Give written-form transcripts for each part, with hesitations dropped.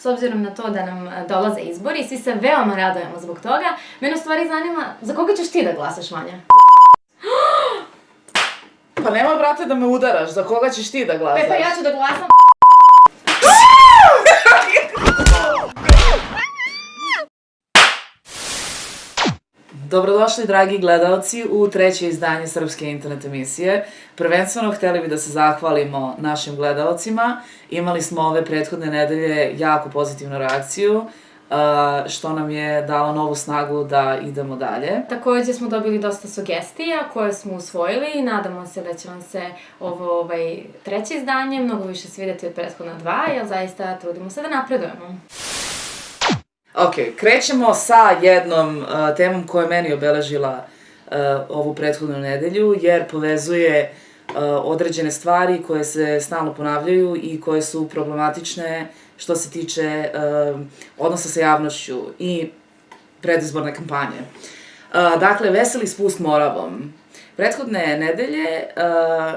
s obzirom na to da nam dolaze izbori i svi se veoma radujemo zbog toga. Mene u stvari zanima, za koga ćeš ti da glasaš, Vanja? Pa nemoj, brate, da me udaraš, za koga ćeš ti da glasaš? Pa ja ću da glasam. Dobrodošli, dragi gledalci, u treće izdanje Srpske internet emisije. Prvenstveno hteli bi da se zahvalimo našim gledalcima. Imali smo ove prethodne nedelje jako pozitivnu reakciju, što nam je dalo novu snagu da idemo dalje. Takođe smo dobili dosta sugestija koje smo usvojili i nadamo se da će vam se ovo treće izdanje mnogo više svideti od prethodna dva, jer zaista trudimo se da napredujemo. Ok, krećemo sa jednom temom koja je meni obeležila ovu prethodnu nedelju, jer povezuje određene stvari koje se stalno ponavljaju i koje su problematične što se tiče odnosa sa javnošću i predizborne kampanje. Dakle, veseli spust Moravom. Prethodne nedelje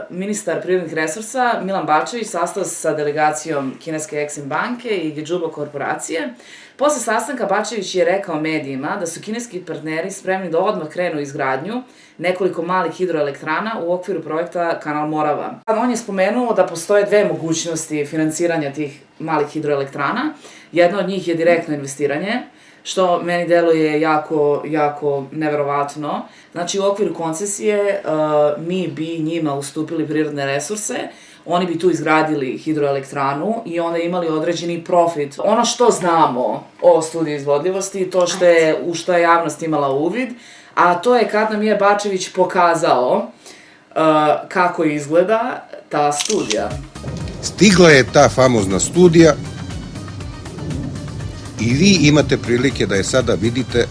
ministar prirodnih resursa Milan Bačević sastao se sa delegacijom kineske Exim banke i Gedžubo korporacije. Posle sastanka Bačević je rekao medijima da su kineski partneri spremni da odmah krenu izgradnju nekoliko malih hidroelektrana u okviru projekta Kanal Morava. On je spomenuo da postoje dve mogućnosti finansiranja tih malih hidroelektrana. Jedna od njih je direktno investiranje, što meni deluje jako neverovatno. Znači, u okviru koncesije mi bi njima ustupili prirodne resurse, oni bi tu izgradili hidroelektranu i onda imali određeni profit. Ono što znamo o studiju izvodljivosti, to u što je javnost imala uvid, a to je kad nam je Bačević pokazao kako izgleda ta studija. Stigla je ta famozna studija i vi imate prilike da je sada vidite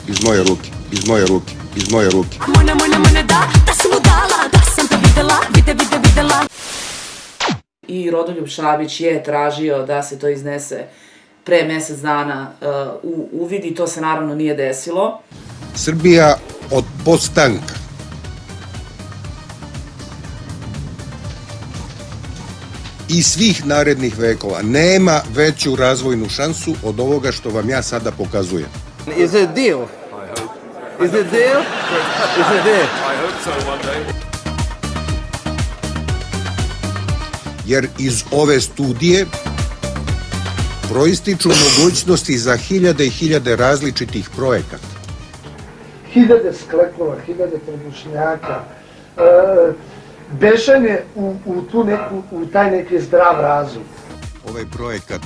iz moje ruke, iz moje ruke, iz moje ruke. I Rodoljub Šabić je tražio da se to iznese pre mesec dana u uvid i to se naravno nije desilo. Srbija od postanka i svih narednih vekova nema veću razvojnu šansu od ovoga što vam ja sada pokazujem. Is it a deal? I hope. Is it a deal? Is it a deal? I hope so one day. Jer iz ove studije proističu mogućnosti za hiljade i hiljade različitih projekata. Hiljade sklepova, hiljade predušnjaka, bešanje u taj neki zdrav razum. Ovaj projekat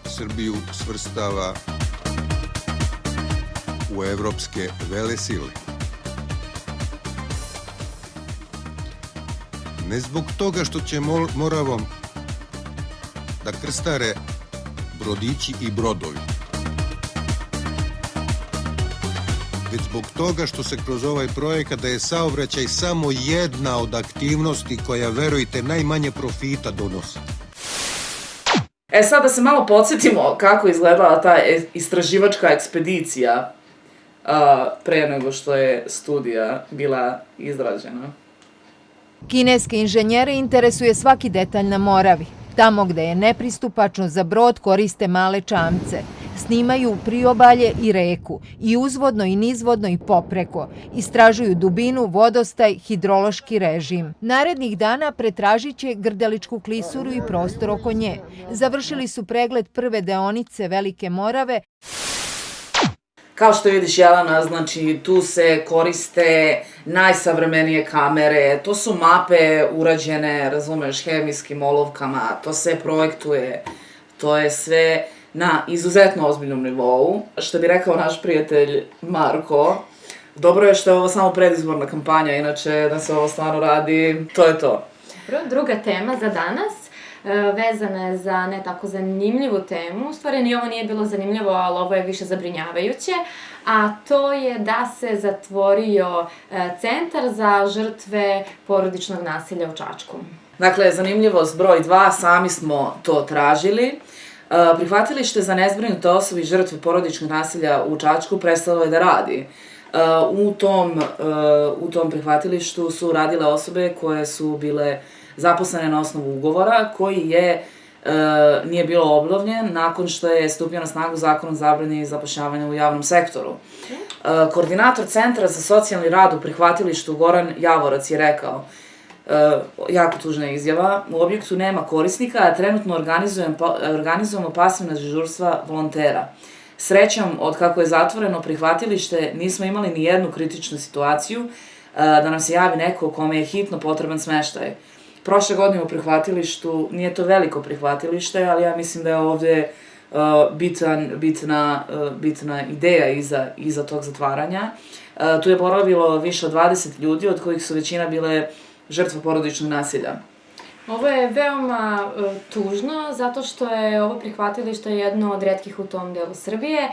Srbiju svrstava u evropske velesile. Ne zbog toga što će Moravom da krstare brodići i brodovi, već zbog toga što se kroz ovaj projekat da je saobraćaj samo jedna od aktivnosti koja, verujte, najmanje profita donosi. Sad da se malo podsjetimo kako izgledala ta istraživačka ekspedicija pre nego što je studija bila izrađena. Kineske inženjere interesuje svaki detalj na Moravi. Tamo gde je nepristupačno za brod koriste male čamce. Snimaju priobalje i reku, i uzvodno i nizvodno i popreko. Istražuju dubinu, vodostaj, hidrološki režim. Narednih dana pretražit će Grdeličku klisuru i prostor oko nje. Završili su pregled prve deonice Velike Morave. Kao što vidiš, Jelena, znači tu se koriste najsavremenije kamere, to su mape urađene, razumeš, hemijskim olovkama, to se projektuje, to je sve na izuzetno ozbiljnom nivou. Što bi rekao naš prijatelj Marko, dobro je što je ovo samo predizborna kampanja, inače da se ovo stvarno radi, to je to. Druga tema za danas vezana je za ne tako zanimljivu temu, u stvari ni ovo nije bilo zanimljivo, ali ovo je više zabrinjavajuće, a to je da se zatvorio centar za žrtve porodičnog nasilja u Čačku. Dakle, zanimljivost broj 2, sami smo to tražili. Prihvatilište za nezbrinute osobe i žrtve porodičnog nasilja u Čačku prestalo je da radi. U tom prihvatilištu su radile osobe koje su bile zaposlene na osnovu ugovora koji nije bilo obnovljen nakon što je stupio na snagu zakon o zabrani zapošljavanja u javnom sektoru. Koordinator Centra za socijalni rad u prihvatilištu Goran Javorac je rekao, jako tužna izjava, u objektu nema korisnika, a trenutno organizujemo pasivna dežurstva volontera. Srećom, od kako je zatvoreno prihvatilište, nismo imali ni jednu kritičnu situaciju da nam se javi neko kome je hitno potreban smeštaj. Prošle godine u prihvatilištu, nije to veliko prihvatilište, ali ja mislim da je ovde bitna ideja iza tog zatvaranja. Tu je boravilo više od 20 ljudi, od kojih su većina bile žrtva porodičnog nasilja. Ovo je veoma tužno, zato što je ovo prihvatilište jedno od retkih u tom delu Srbije,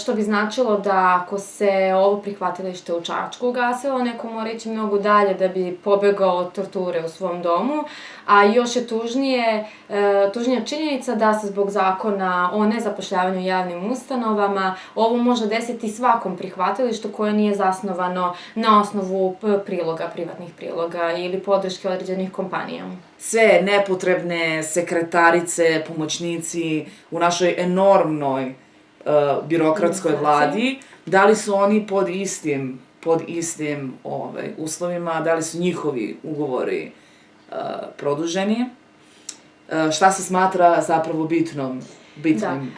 što bi značilo da ako se ovo prihvatilište u Čačku ugasilo, neko mora ići mnogo dalje da bi pobegao od torture u svom domu, a još je tužnija činjenica da se zbog zakona o nezapošljavanju u javnim ustanovama ovo može desiti svakom prihvatilištu koje nije zasnovano na osnovu privatnih priloga ili podrške određenih kompanija. Sve nepotrebne sekretarice, pomoćnici u našoj enormnoj birokratskoj vladi, da li su oni pod istim uslovima, da li su njihovi ugovori produženi, šta se smatra zapravo bitnim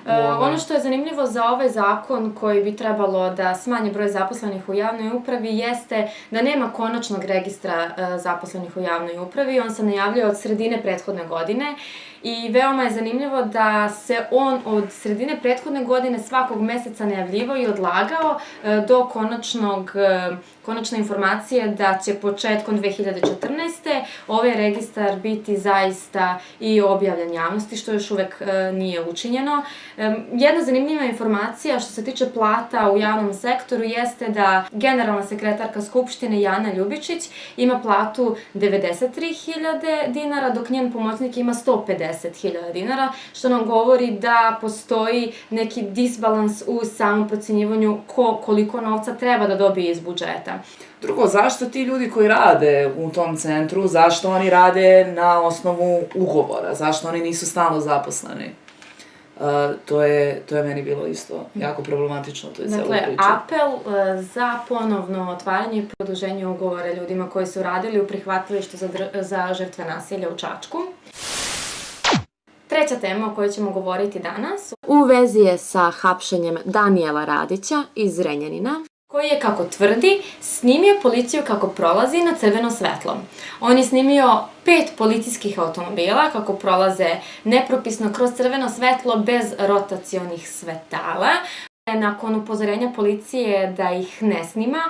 u ovoj... Ono što je zanimljivo za ovaj zakon koji bi trebalo da smanji broj zaposlenih u javnoj upravi jeste da nema konačnog registra zaposlenih u javnoj upravi. On se najavljuje od sredine prethodne godine i veoma je zanimljivo da se on od sredine prethodne godine svakog meseca najavljivao i odlagao do konačne informacije da će početkom 2014. ovaj registar biti zaista i objavljen javnosti, što još uvek nije učinjeno. Jedna zanimljiva informacija što se tiče plata u javnom sektoru jeste da generalna sekretarka Skupštine Jana Ljubičić ima platu 93.000 dinara, dok njen pomoćnik ima 150.000 dinara, što nam govori da postoji neki disbalans u samom procenjivanju koliko novca treba da dobije iz budžeta. Drugo, zašto ti ljudi koji rade u tom centru, zašto oni rade na osnovu ugovora, zašto oni nisu stalno zaposleni? To je meni bilo isto jako problematično, to je celo priča. Dakle, apel za ponovno otvaranje i produženje ugovora ljudima koji su radili u prihvatilištu za žrtve nasilja u Čačku. Treća tema o kojoj ćemo govoriti danas u vezi je sa hapšenjem Danijela Radića iz Zrenjanina, koji je, kako tvrdi, snimio policiju kako prolazi na crveno svetlo. On je snimio 5 policijskih automobila kako prolaze nepropisno kroz crveno svetlo bez rotacionih svetala. Nakon upozorenja policije da ih ne snima,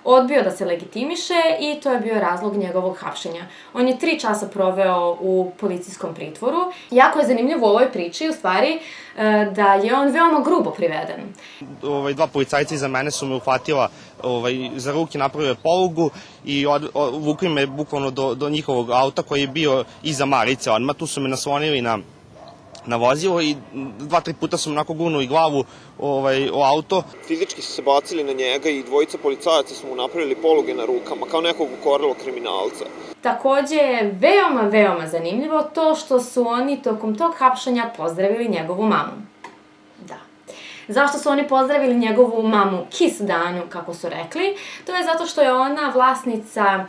odbio da se legitimiše i to je bio razlog njegovog hapšenja. On je 3 časa proveo u policijskom pritvoru. Jako je zanimljivo u ovoj priči, u stvari, da je on veoma grubo priveden. 2 policajca iza mene su me uhvatila za ruke, napravile polugu i vukli me bukvalno do njihovog auta koji je bio iza Marice. Odmah tu su me naslonili na vozilo i 2-3 puta su me onako gurnuli glavu o auto. Fizički su se bacili na njega i 2 policajaca su mu napravili poluge na rukama, kao nekog ukorelog kriminalca. Takođe je veoma zanimljivo to što su oni tokom tog hapšenja pozdravili njegovu mamu. Da. Zašto su oni pozdravili njegovu mamu Kiss Danu, kako su rekli? To je zato što je ona vlasnica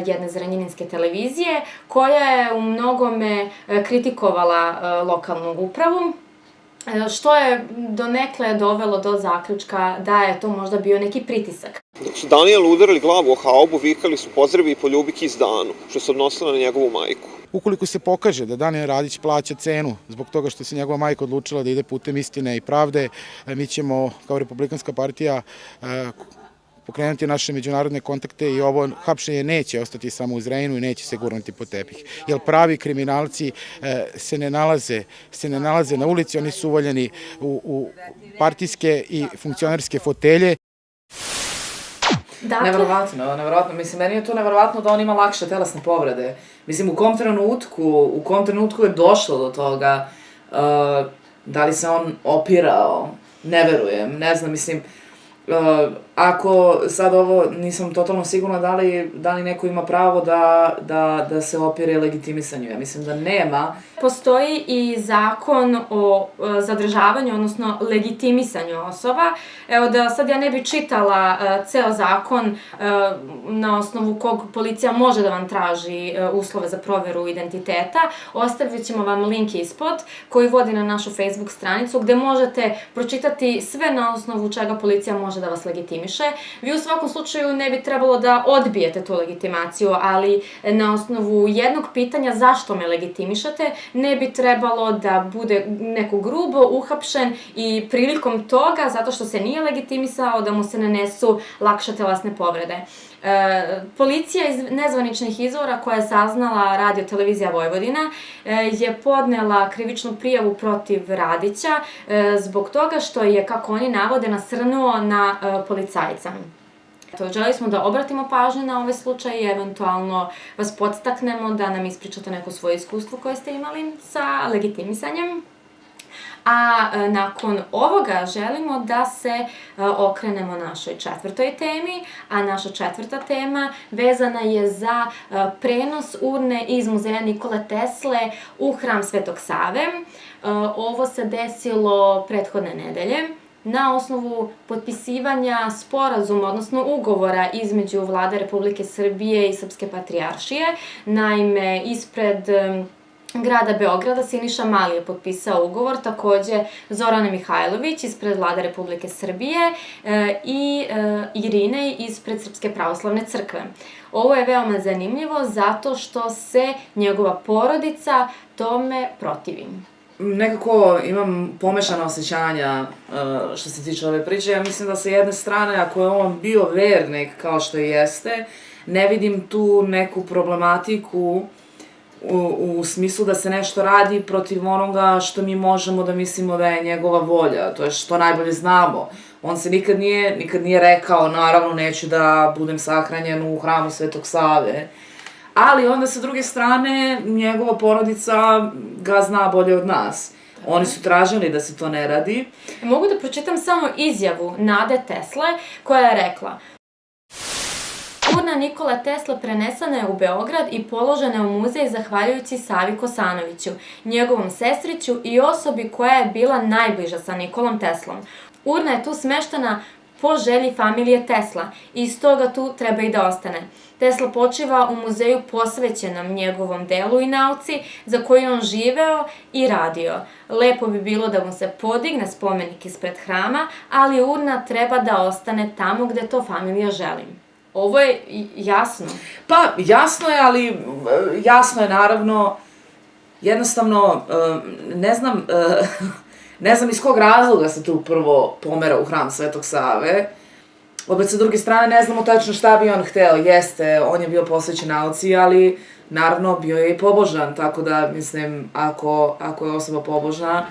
jedne zrenjaninske televizije koja je u mnogome kritikovala lokalnu upravu, što je donekle dovelo do zaključka da je to možda bio neki pritisak. Dok su Danijelu udarili glavu o haubu, vikali su pozdravi i poljubi Kiss Danu, što se odnosilo na njegovu majku. Ukoliko se pokaže da Danijel Radić plaća cenu zbog toga što se njegova majka odlučila da ide putem istine i pravde, mi ćemo kao Republikanska partija pokrenuti naše međunarodne kontakte i ovo hapšenje neće ostati samo u Zrenjaninu i neće se gurnuti pod tepih. Jer pravi kriminalci se ne nalaze na ulici, oni su uvaljeni u partijske i funkcionerske fotelje. Neverovatno. Mislim, meni je to neverovatno da on ima lakše telesne povrede. Mislim, u kom trenutku je došlo do toga, da li se on opirao, ne verujem, ne znam, mislim, ako sad ovo nisam totalno sigurna da li neko ima pravo da se opire legitimisanju. Ja mislim da nema. Postoji i zakon o zadržavanju, odnosno legitimisanju osoba. Evo da sad ja ne bi čitala ceo zakon na osnovu kog policija može da vam traži uslove za proveru identiteta. Ostavit ćemo vam link ispod koji vodi na našu Facebook stranicu gde možete pročitati sve na osnovu čega policija može da vas legitimiše. Vi u svakom slučaju ne bi trebalo da odbijete tu legitimaciju, ali na osnovu jednog pitanja zašto me legitimišete, ne bi trebalo da bude neko grubo uhapšen i prilikom toga, zato što se nije legitimisao, da mu se nanesu lakše telesne povrede. Policija iz nezvaničnih izvora koja je saznala Radio televizija Vojvodina je podnela krivičnu prijavu protiv Radića zbog toga što je, kako oni navode, nasrnuo na policajca. Želeli smo da obratimo pažnju na ovaj slučaj i eventualno vas podstaknemo da nam ispričate neko svoje iskustvo koje ste imali sa legitimisanjem. A nakon ovoga želimo da se okrenemo našoj četvrtoj temi, a naša četvrta tema vezana je za prenos urne iz muzeja Nikole Tesle u hram Svetog Save. Ovo se desilo prethodne nedelje na osnovu potpisivanja sporazuma, odnosno ugovora između Vlade Republike Srbije i Srpske patrijaršije. Naime, ispred grada Beograda Siniša Mali je potpisao ugovor, takođe Zorana Mihajlović ispred Vlade Republike Srbije i Irinej ispred Srpske pravoslavne crkve. Ovo je veoma zanimljivo zato što se njegova porodica tome protivi. Nekako imam pomešana osjećanja što se tiče ove priče. Ja mislim da sa jedne strane, ako je on bio vernik kao što jeste, ne vidim tu neku problematiku u smislu da se nešto radi protiv onoga što mi možemo da mislimo da je njegova volja, to je što najbolje znamo. On se nikad nije rekao, naravno neću da budem sahranjen u hramu Svetog Save, ali onda sa druge strane njegova porodica ga zna bolje od nas. Oni su tražili da se to ne radi. Mogu da pročitam samo izjavu Nade Tesle koja je rekla: urna Nikole Tesle prenesena je u Beograd i položena je u muzej zahvaljujući Savi Kosanoviću, njegovom sestriću i osobi koja je bila najbliža sa Nikolom Teslom. Urna je tu smeštena po želji familije Tesla i stoga tu treba i da ostane. Tesla počiva u muzeju posvećenom njegovom delu i nauci za koju je on živeo i radio. Lepo bi bilo da mu se podigne spomenik ispred hrama, ali urna treba da ostane tamo gde to familija želi. Ovo je jasno. Pa, jasno je, ali jasno je naravno, jednostavno, ne znam iz kog razloga se tu prvo pomera u hram Svetog Save. Opet sa druge strane ne znamo tačno šta bi on hteo. Jeste, on je bio posvećen nauci, ali naravno bio je i pobožan, tako da mislim ako je osoba pobožna,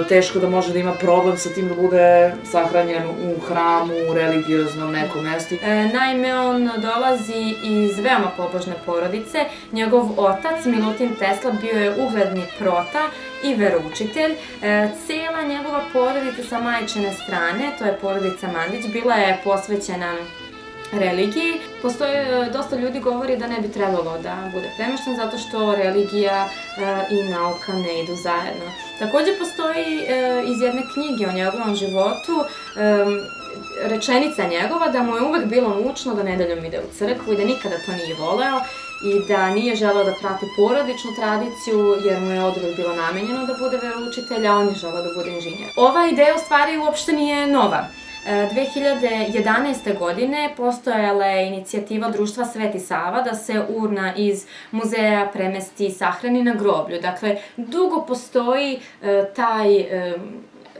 teško da može da ima problem sa tim da bude sahranjen u hramu, u religioznom nekom mestu. Naime, on dolazi iz veoma pobožne porodice. Njegov otac, Milutin Tesla, bio je ugledni prota i veroučitelj. Cela njegova porodica sa majčine strane, to je porodica Mandić, bila je posvećena religiji. Dosta ljudi govori da ne bi trebalo da bude premešten zato što religija i nauka ne idu zajedno. Takođe postoji iz jedne knjige o njegovom životu rečenica njegova da mu je uvek bilo mučno da nedeljom ide u crkvu i da nikada to nije voleo i da nije želeo da prati porodičnu tradiciju jer mu je oduvek bilo namenjeno da bude veroučitelj, a on je želeo da bude inženjer. Ova ideja u stvari uopšte nije nova. 2011. godine postojala je inicijativa društva Sveti Sava da se urna iz muzeja premesti i sahrani na groblju. Dakle, dugo postoji taj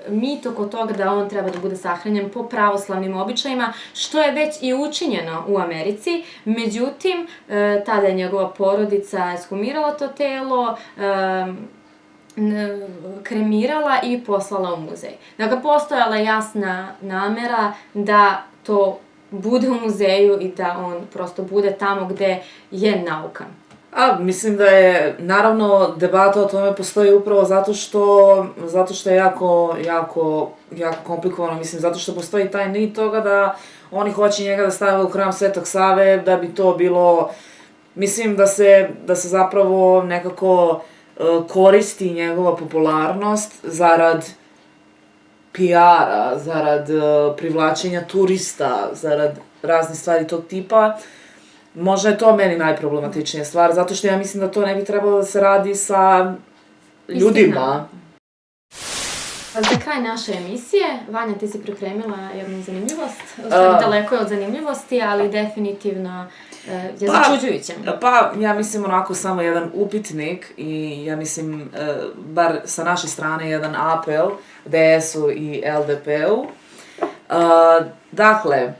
mit oko toga da on treba da bude sahranjen po pravoslavnim običajima, što je već i učinjeno u Americi. Međutim, tada je njegova porodica ekshumirala to telo, kremirala i poslala u muzej. Dakle, postojala je jasna namera da to bude u muzeju i da on prosto bude tamo gde je nauka. Mislim da je, naravno, debata o tome postoji upravo zato što je jako komplikovano, mislim, zato što postoji taj nit toga da oni hoće njega da stave u hram Svetog Save, da bi to bilo, mislim da se zapravo nekako koristi njegova popularnost zarad PR-a, zarad privlačenja turista, zarad raznih stvari tog tipa. Možda je to meni najproblematičnija stvar, zato što ja mislim da to ne bi trebalo da se radi sa ljudima. Za kraj naše emisije, Vanja, ti si pripremila jednu zanimljivost, u stvari daleko je od zanimljivosti, ali definitivno je začuđujuće. Pa, ja mislim onako samo jedan upitnik i ja mislim, bar sa naše strane, jedan apel DS-u i LDP-u. Dakle,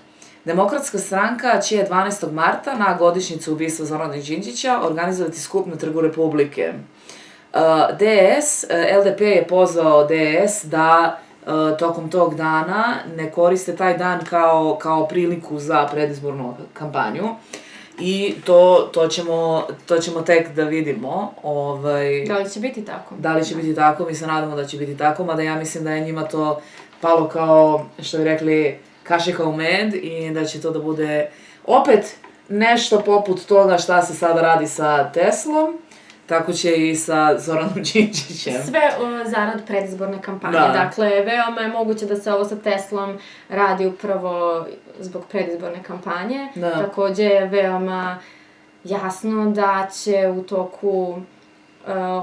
Demokratska stranka će 12. marta na godišnjicu ubistva Zorana Đinđića organizovati skup na Trgu Republike. LDP je pozvao DS da tokom tog dana ne koriste taj dan kao priliku za predizbornu kampanju i to ćemo tek da vidimo. Da li će biti tako? Da li će biti tako, mi se nadamo da će biti tako, mada ja mislim da je njima to palo kao, što bi rekli, kašika u med i da će to da bude opet nešto poput toga šta se sada radi sa Teslom, tako će i sa Zoranom Đinđićem. Sve zarad predizborne kampanje. Dakle, veoma je moguće da se ovo sa Teslom radi upravo zbog predizborne kampanje. Takođe je veoma jasno da će u toku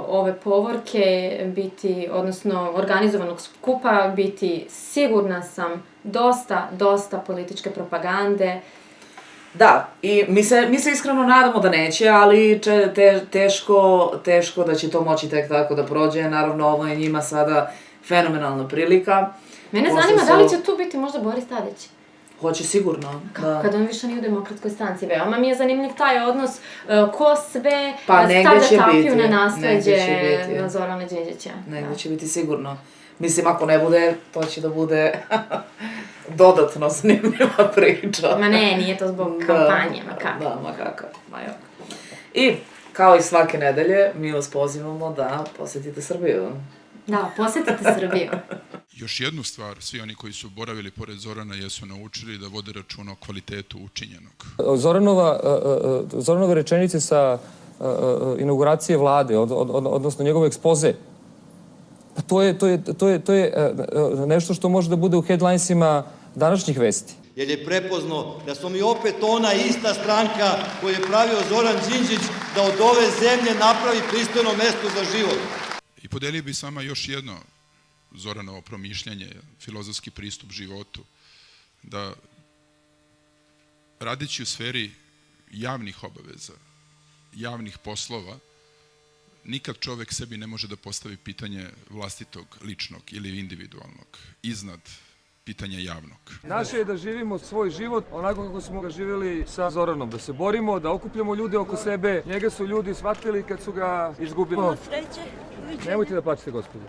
ove povorke biti, odnosno organizovanog skupa biti, sigurna sam, dosta političke propagande. Da, i mi se iskreno nadamo da neće, ali teško da će to moći tek tako da prođe. Naravno, ovo je njima sada fenomenalna prilika. Mene zanima da li će tu biti možda Boris Tadić? Hoće sigurno. Kad on više nije u Demokratskoj stranci. Veoma mi je zanimljiv taj odnos ko sve stavlja tapiju na nasleđe Zorana Đinđića. Negdje će biti sigurno. Mislim, ako ne bude, to će da bude dodatno zanimljiva priča. Ma ne, nije to zbog kampanje, ma kako. Da, ma kako, ma jako. I, kao i svake nedelje, mi vas pozivamo da posetite Srbiju. Da, posetite Srbiju. Još jednu stvar, svi oni koji su boravili pored Zorana jesu naučili da vode računa o kvalitetu učinjenog. Zoranove rečenice sa inauguracije vlade, odnosno njegove ekspoze, to je nešto što može da bude u headlinesima današnjih vesti. Jer je prepoznao da smo mi opet ona ista stranka koju je pravio Zoran Đinđić da od ove zemlje napravi pristojno mesto za život. I podelio bi s vama još jedno Zoranovo promišljanje, filozofski pristup životu, da radeći u sferi javnih obaveza, javnih poslova, nikad čovek sebi ne može da postavi pitanje vlastitog, ličnog ili individualnog, iznad pitanja javnog. Naše je da živimo svoj život onako kako smo ga živjeli sa Zoranom, da se borimo, da okupljamo ljude oko sebe. Njega su ljudi shvatili kad su ga izgubili. Nemojte da plaćete, gospođo.